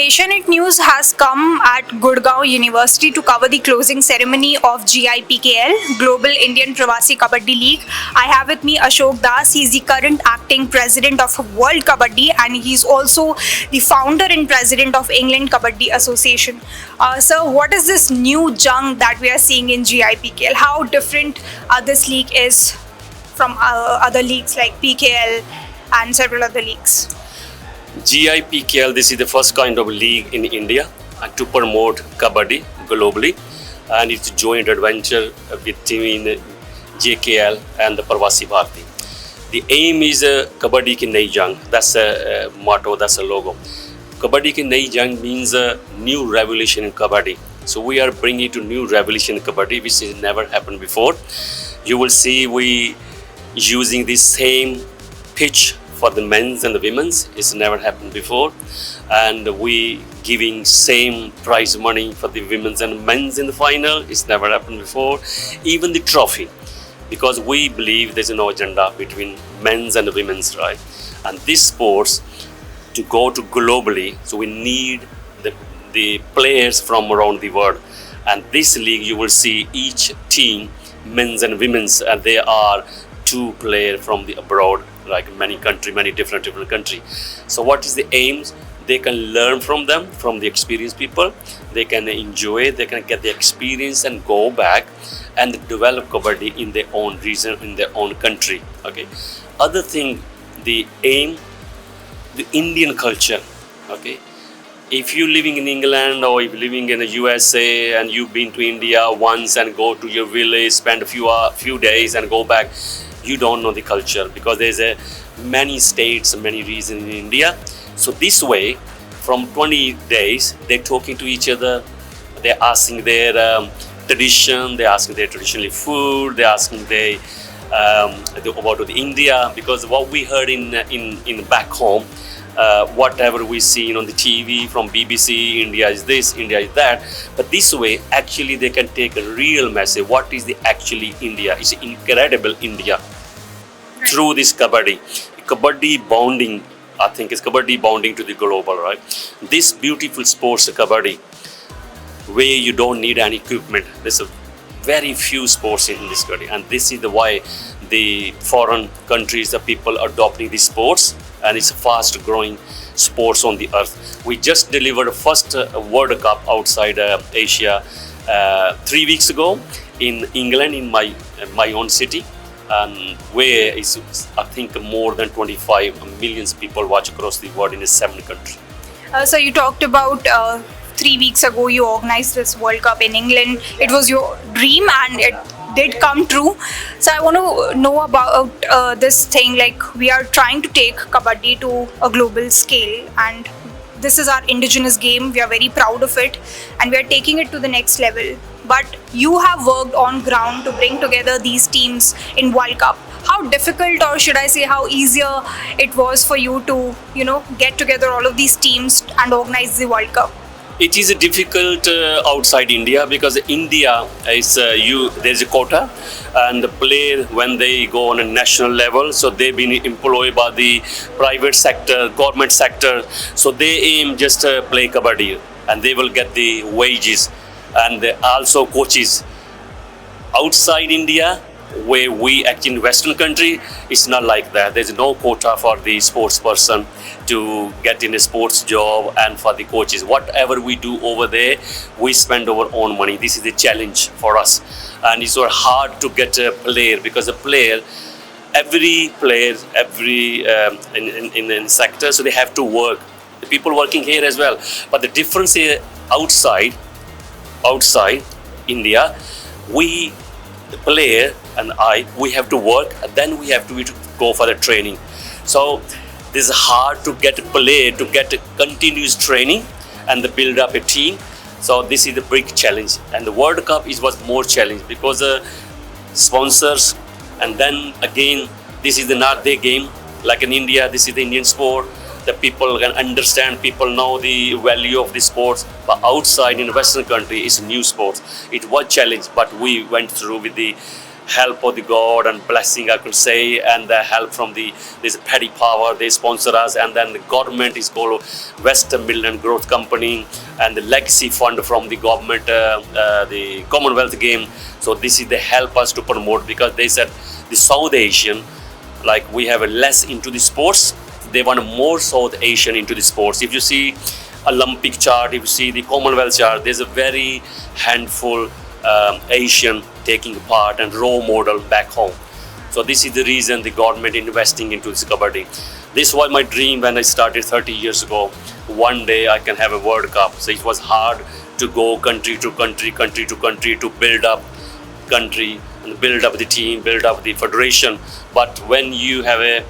Asianet News has come at Gurugram University to cover the closing ceremony of GI-PKL, Global Indian Pravasi Kabaddi League. I have with me Ashok Das. He is the current acting president of World Kabaddi and he is also the founder and president of England Kabaddi Association. Sir, what is this new jung that we are seeing in GI-PKL? How different this league is from other leagues like PKL and several other leagues? GI-PKL, this is the first kind of league in India to promote Kabaddi globally, and it's a joint adventure between JKL and the Pravasi Bharti. The aim is Kabaddi ki Nayi Jang. That's a motto, that's a logo. Kabaddi ki Nayi Jang means a new revolution in Kabaddi. So we are bringing to new revolution in Kabaddi, which has never happened before. You will see we using the same pitch for the men's and the women's. It's never happened before, and we giving same prize money for the women's and men's in the final. It's never happened before. Even the trophy, because we believe there's no agenda between men's and the women's, right? And this sports to go to globally, so we need the players from around the world. And this league, you will see each team, men's and women's, and they are two players from the abroad, like many different country. So what is the aims? They can learn from them, from the experienced people. They can enjoy, they can get the experience and go back and develop Kabaddi in their own region, in their own country. Okay. Other thing, the aim, the Indian culture. Okay. If you're living in England or if you're living in the USA and you've been to India once and go to your village, spend a few days and go back, you don't know the culture, because there's many states, many regions in India. So this way, from 20 days, they're talking to each other, they're asking their tradition, they're asking their traditional food, they're asking about the India, because what we heard in back home, whatever we see on the TV from BBC, India is this, India is that. But this way, actually, they can take a real message. What is the actually India? It's incredible India. Right. Through this Kabaddi bonding, I think it's Kabaddi bonding to the global, right? This beautiful sports, Kabaddi, where you don't need any equipment. There's a very few sports in this Kabaddi, and this is why the foreign countries, the people adopting these sports, and it's a fast growing sports on the earth. We just delivered the first World Cup outside Asia 3 weeks ago in England, in my own city, and where is, I think, more than 25 million people watch across the world in 7 countries. So you talked about 3 weeks ago you organized this World Cup in England. It was your dream and it did come true. So I want to know about this thing, like we are trying to take Kabaddi to a global scale, and this is our indigenous game. We are very proud of it and we are taking it to the next level. But you have worked on ground to bring together these teams in World Cup. How difficult, or should I say how easier it was for you to, get together all of these teams and organize the World Cup? It is difficult outside India, because India is there's a quota, and the player, when they go on a national level, so they've been employed by the private sector, government sector, so they aim just to play Kabaddi and they will get the wages and also coaches. Outside India, where we act in Western country, it's not like that. There's no quota for the sports person to get in a sports job, and for the coaches. Whatever we do over there, we spend our own money. This is the challenge for us, and it's so hard to get a player, because every player, in sector, so they have to work. The people working here as well, but the difference is outside India, the player and we have to work, and then we have to go for the training. So this is hard to get a player to get a continuous training and build up a team. So this is the big challenge, and the World Cup was more challenge, because sponsors, and then again, this is not their game. Like in India, this is the Indian sport. The people can understand, people know the value of the sports, but outside in Western country, it's new sports. It was challenge, but we went through with the help of the God and blessing, I could say, and the help from this Paddy Power. They sponsor us, and then the government is called Western Midland Growth Company, and the legacy fund from the government, the Commonwealth game. So this is they help us to promote, because they said the South Asian, like we have a less into the sports. They want more South Asian into the sports. If you see Olympic chart, if you see the Commonwealth chart, there's a very handful Asian taking part and role model back home. So this is the reason the government investing into this Kabaddi. This was my dream when I started 30 years ago. One day I can have a World Cup. So it was hard to go country to country, country to country to build up country and build up the team, build up the federation. But when you have a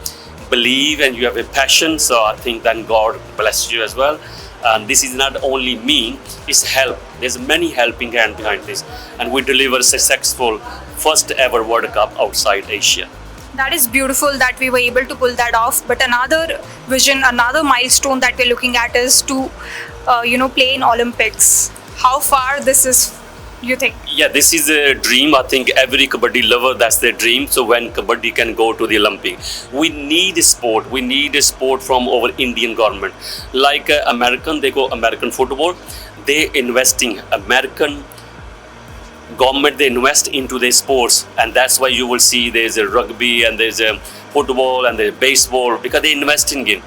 belief and you have a passion, so I think then God bless you as well. And this is not only me, it's help. There's many helping hand behind this, and we deliver successful first ever World Cup outside Asia. That is beautiful that we were able to pull that off. But another vision, another milestone that we're looking at is to, play in Olympics. How far this is, you think? Yeah, this is a dream. I think every Kabaddi lover, that's their dream. So when Kabaddi can go to the Olympic, we need a sport. We need a sport from our Indian government. Like American, they go American football. They investing American government, they invest into their sports, and that's why you will see there's a rugby and there's a football and there's baseball, because they invest in it.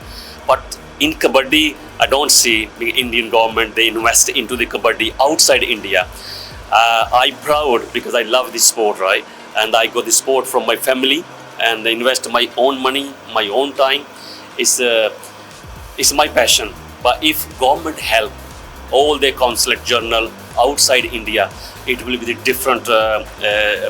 But in Kabaddi, I don't see the Indian government, they invest into the Kabaddi outside India. I'm proud because I love this sport, right? And I got the sport from my family, and I invest my own money, my own time. It's my passion. But if government help all the consulate journal outside India, it will be a different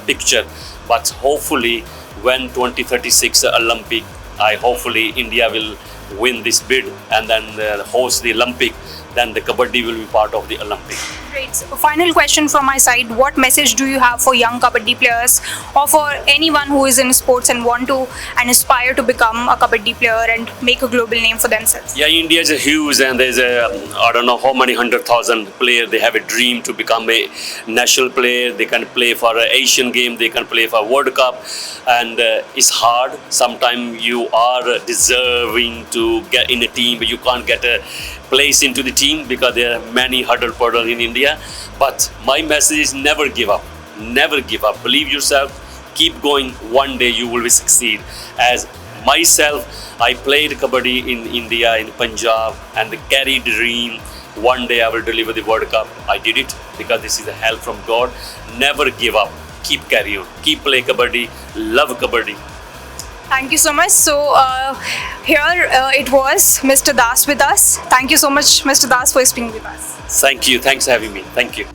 picture. But hopefully, when 2036 Olympic, hopefully India will win this bid and then host the Olympic. Then the Kabaddi will be part of the Olympic. Great. So, final question from my side. What message do you have for young Kabaddi players, or for anyone who is in sports and want to and aspire to become a Kabaddi player and make a global name for themselves? Yeah, India is a huge, and there's I don't know how many 100,000 players. They have a dream to become a national player. They can play for an Asian game. They can play for a World Cup, and it's hard. Sometimes you are deserving to get in a team, but you can't get a place into the team because there are many hurdles in India. But my message is never give up. Never give up. Believe yourself. Keep going. One day you will succeed. As myself, I played Kabaddi in India, in Punjab, and carried dream. One day I will deliver the World Cup. I did it because this is a help from God. Never give up. Keep carry on. Keep play Kabaddi. Love Kabaddi. Thank you so much. So here it was Mr. Das with us. Thank you so much, Mr. Das, for speaking with us. Thank you. Thanks for having me. Thank you.